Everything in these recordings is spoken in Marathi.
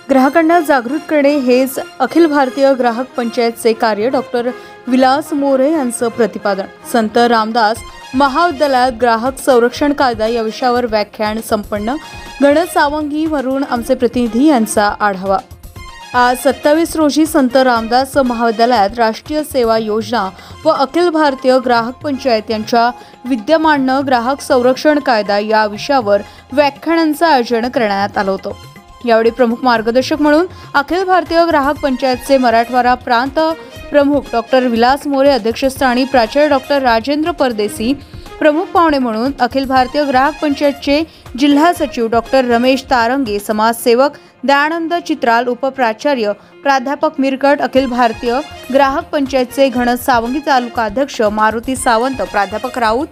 ग्राहकांना जागृत करणे हेच अखिल भारतीय ग्राहक पंचायतचे कार्य. डॉक्टर विलास मोरे यांचं प्रतिपादन. संत रामदास महाविद्यालयात ग्राहक संरक्षण कायदा या विषयावर व्याख्यान संपन्न. गणेश सावंगी वरून आमचे प्रतिनिधी यांचा आढावा. आज 27 रोजी संत रामदास महाविद्यालयात राष्ट्रीय सेवा योजना व अखिल भारतीय ग्राहक पंचायत यांच्या विद्यमानं ग्राहक संरक्षण कायदा या विषयावर व्याख्यानांचं आयोजन करण्यात आलं होतं. यावेळी प्रमुख मार्गदर्शक म्हणून अखिल भारतीय ग्राहक पंचायतचे मराठवाडा प्रांत प्रमुख डॉक्टर विलास मोरे अध्यक्षस्थानी, प्राचार्य डॉक्टर राजेंद्र परदेसी प्रमुख पाहुणे म्हणून, अखिल भारतीय ग्राहक पंचायतचे जिल्हा सचिव डॉक्टर रमेश तारंगे, समाजसेवक दयानंद चित्राल, उपप्राचार्य प्राध्यापक मिरकट, अखिल भारतीय ग्राहक पंचायतचे घणस सावंगी तालुका अध्यक्ष मारुती सावंत, प्राध्यापक राऊत,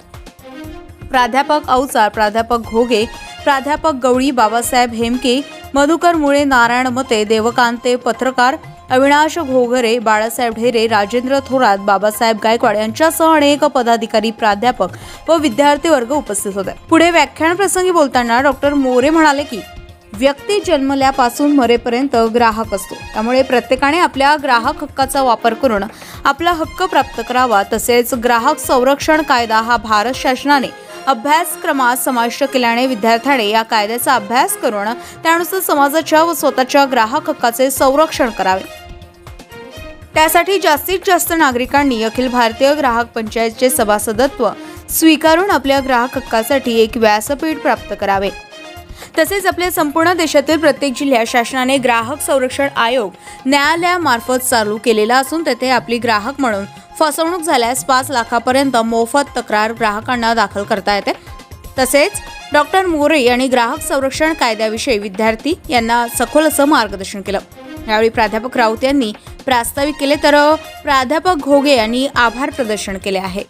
प्राध्यापक अवचार, प्राध्यापक घोगे, प्राध्यापक गवळी, बाबासाहेब हेमके, मधुकर मुळे, नारायण मते, देवकांते पत्रकार, अविनाश घोगरे, बाळासाहेब ढेरे, राजेंद्र थोरात, बाबासाहेब गायकवाड यांच्यासह अनेक पदाधिकारी, प्राध्यापक व विद्यार्थी वर्ग उपस्थित होते. पुढे व्याख्यान प्रसंगी बोलताना डॉक्टर मोरे म्हणाले की व्यक्ती जन्मल्यापासून मरेपर्यंत ग्राहक असतो. त्यामुळे प्रत्येकाने आपल्या ग्राहक हक्काचा वापर करून आपला हक्क प्राप्त करावा. तसेच ग्राहक संरक्षण कायदा हा भारत शासनाने अभ्यासक्रमात समाविष्ट केल्याने विद्यार्थ्याने या कायद्याचा अभ्यास करून त्यानुसार समाजाच्या व स्वतःच्या ग्राहक हक्काचे संरक्षण करावे. त्यासाठी जास्तीत जास्त नागरिकांनी अखिल भारतीय ग्राहक पंचायतचे सभासदत्व स्वीकारून आपल्या ग्राहक हक्कासाठी एक व्यासपीठ प्राप्त करावे. तसेच आपल्या संपूर्ण देशातील प्रत्येक जिल्ह्यात शासनाने ग्राहक संरक्षण आयोग न्यायालयामार्फत चालू केलेला असून तेथे आपली ग्राहक म्हणून फसवणूक झाल्यास 5 लाखापर्यंत मोफत तक्रार ग्राहकांना दाखल करता येते. तसेच डॉक्टर मोरे यांनी ग्राहक संरक्षण कायद्याविषयी विद्यार्थी यांना सखोल असं मार्गदर्शन केलं. यावेळी प्राध्यापक राऊत यांनी प्रास्ताविक केले तर प्राध्यापक घोगे यांनी आभार प्रदर्शन केले आहे.